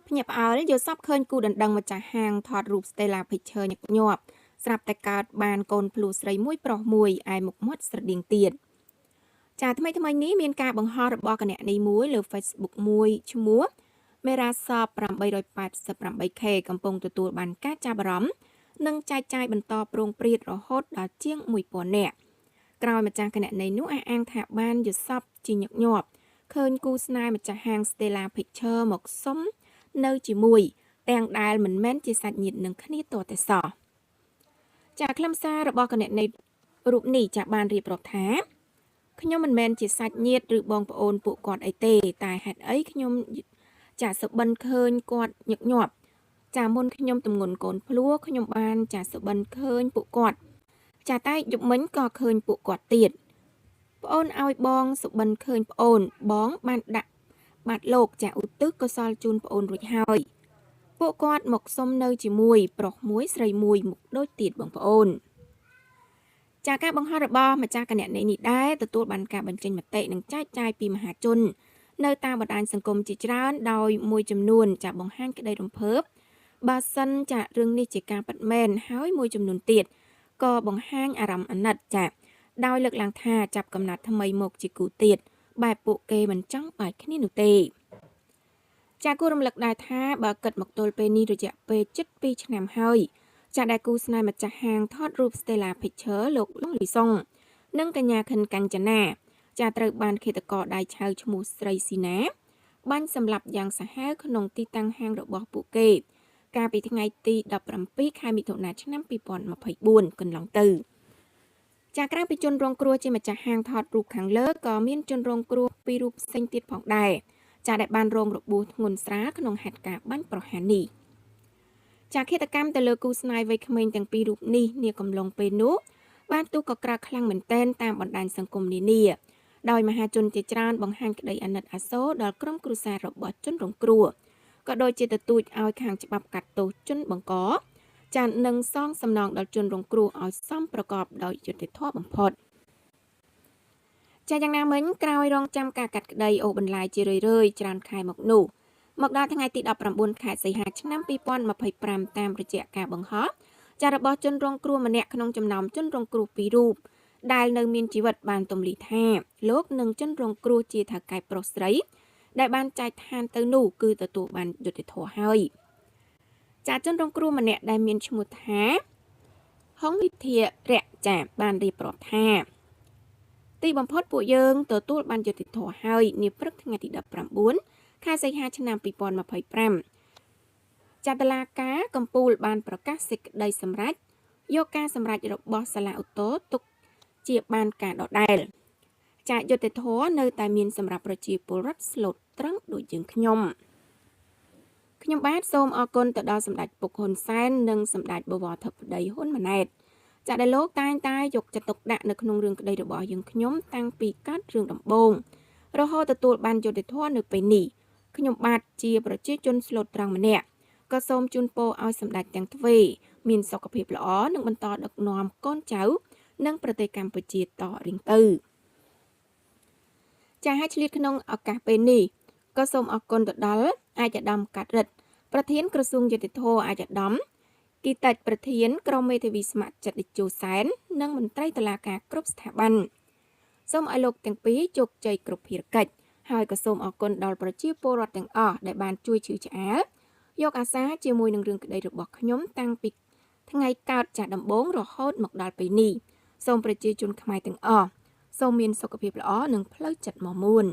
ភ្ញាក់ផ្អើលយល់សប្តិឃើញគូដណ្ដឹងម្ចាស់ហាងថតរូប Stella Pictures ញឹកញាប់ស្រាប់តែកើតបានកូនភ្លោះស្រីមួយប្រុសមួយឯមុខមាត់ស្រដៀងទៀតចាថ្មីនេះមានការបង្ហោះរបស់គណនីមួយលើ Facebook មួយឈ្មោះ Merasop 888K កំពុងទទួលបានការចាប់អារម្មណ៍និងចែកចាយបន្តប្រងព្រាតរហូតដល់ជាង 1000 នាក់ក្រោយម្ចាស់គណនីនោះអះអាងថាបានយល់សប្តិជាញឹកញាប់ឃើញគូស្នេហ៍ម្ចាស់ហាង Stella Pictures មកសុំនៅជាមួយទាំងដែលមិនមែនជាសាច់ញាតិនឹងគ្នាតតែសោះចាខ្លឹមសាររបស់គណនីរូបនេះចាបានរៀបរាប់ថាខ្ញុំមិនមែនជាសាច់ញាតិឬបងប្អូនពួកគាត់អីទេតែហេតុអីខ្ញុំចាសបិនឃើញគាត់ញឹកញាប់ចាមុនខ្ញុំទម្ងន់កូនភ្លោះខ្ញុំបានចាសបិនឃើញពួកគាត់ចាតែយប់មិញក៏ឃើញពួកគាត់ទៀតប្អូនឲ្យបងសុបិនឃើញប្អូនបងបានដាក់បាត់លោកចាឧទ្ទិសកុសលជូនប្អូនរួចហើយពួកគាត់មកសុំនៅជាមួយប្រុសមួយស្រីមួយមុខដូចទៀតបងប្អូនចាការបង្ហោះរបស់ម្ចាស់គណនីនេះដែរទទួលបានការបញ្ចេញមតិនិងចែកចាយពីមហាជននៅតាមបណ្ដាញសង្គមជាច្រើនដោយមួយចំនួនចាបង្ហាញក្តីរំភើបបើសិនចារឿងនេះជាការពិតមែនហើយមួយចំនួនទៀតក៏បង្ហាញអារម្មណ៍អាណិតចាដោយលើកឡើងថាចាប់កំណត់ថ្មីមកជាគូទៀតបែបពួកគេមិនចង់បែកគ្នានោះទេចាគូរំលឹកដែរថាបើគិតមកទល់ពេលនេះរយៈពេលជិត2ឆ្នាំហើយចាដែលគូស្នេហ៍ម្ចាស់ហាងថតរូប Stella Pictures លោកលងលីសុងនិងកញ្ញាខិនកាញ្ចនាចាត្រូវបានឃាតករដៃឆៅឈ្មោះស្រីស៊ីណាបាញ់សម្លាប់យ៉ាងសាហាវក្នុងទីតាំងហាងរបស់ពួកគេកាលពីថ្ងៃទី17ខែមិថុនាឆ្នាំ2024កន្លងទៅចាក្រៅពីជនរងគ្រោះជាម្ចាស់ហាងថតរូបខាងលើក៏មានជនរងគ្រោះពីររូបផ្សេងទៀតផងដែរចាដែលបានរងរបួសធ្ងន់ស្រាលក្នុងហេតុការណ៍បាញ់ប្រហារនេះចាឃាតកម្មទៅលើគូស្នេហ៍វ័យក្មេងទាំងពីររូបនេះនាកំឡុងពេលនោះបានទូកក្រើកខ្លាំងមែនទែនតាមបណ្ដាញសង្គមនានាដោយមហាជនជាច្រើនបង្ហាញក្តីអាណិតអាសូរដល់ក្រុមគ្រួសាររបស់ជនរងគ្រោះក៏ដូចជាទទូចឲ្យខាងច្បាប់កាត់ទោសជនបង្កចានឹងសងសំណងដល់ជនរងគ្រោះឲ្យសមប្រកបដោយយុត្តិធម៌បំផុតចាយ៉ាងណាមិញក្រោយរងចាំការកាត់ក្តីអូបន្លាយជារឿយៗច្រើនខែមកនោះមកដល់ថ្ងៃទី19ខែសីហាឆ្នាំ2025តាមរយៈការបង្ហោះចារបស់ជនរងគ្រោះម្នាក់ក្នុងចំណោមជនរងគ្រោះពីររូបដែលនៅមានជីវិតបានទម្លីថាលោកនិងជនរងគ្រោះជាថៅកែប្រុសស្រីដែលបានចែកឋានទៅនោះគឺទទួលបានយុត្តិធម៌ហើយចាជនរងគ្រោះម្នាក់ដែលមានឈ្មោះថាហុងវិធារៈចាបានរៀបរាប់ថាទីបំផុតពួកយើងទទួលបានយុត្តិធម៌ហើយនាព្រឹកថ្ងៃទី19ខែសីហាឆ្នាំ2025ចាតុលាការកំពូលបានប្រកាសសេចក្តីសម្រេចយកការសម្រេចរបស់សាលាឧទ្ធរទុកជាបានការដដែលចាយុត្តិធម៌នៅតែមានសម្រាប់ប្រជាពលរដ្ឋស្លូតត្រង់ដូចយើងខ្ញុំបាទសូមអរគុណទៅដល់សម្ដេចពុកហ៊ុនសែននិងសម្ដេចបវរធិបតីហ៊ុនម៉ាណែតចាដែលលោកតែងតែយកចិត្តទុកដាក់នៅក្នុងរឿងក្តីរបស់យើងខ្ញុំតាំងពីកើតរឿងដំបូងរហូតទទួលបានយុត្តិធម៌នៅពេលនេះខ្ញុំបាទជាប្រជាជនស្លូតត្រង់ម្នាក់ក៏សូមជូនពរឲ្យសម្ដេចទាំងទ្វេមានសុខភាពល្អនិងបន្តដឹកនាំកូនចៅនិងប្រទេសកម្ពុជាតរៀងទៅចាឲ្យឆ្លៀតក្នុងឱកាសពេលនេះក៏សូមអរគុណទៅដល់ឯកឧត្តមកាត់រិទ្ធប្រធានក្រសួងយុតិធធឯកឧត្តមគីតិចប្រធានក្រុមមេធាវីស្ម័គ្រចិត្តតេជោសែននិងមន្ត្រីតុលាការគ្រប់ស្ថាប័នសូមឲ្យលោកទាំងពីរជោគជ័យគ្រប់ភារកិច្ចហើយក៏សូមអរគុណដល់ប្រជាពលរដ្ឋទាំងអស់ដែលបានជួយឈឺឆ្អាលយកអាសាជាមួយនឹងរឿងក្តីរបស់ខ្ញុំតាំងពីថ្ងៃកើតចាស់ដំបូងរហូតមកដល់ពេលនេះសូមប្រជាជនខ្មែរទាំងអស់សូមមានសុខភាពល្អនិងផ្លូវចិត្តមាំមួន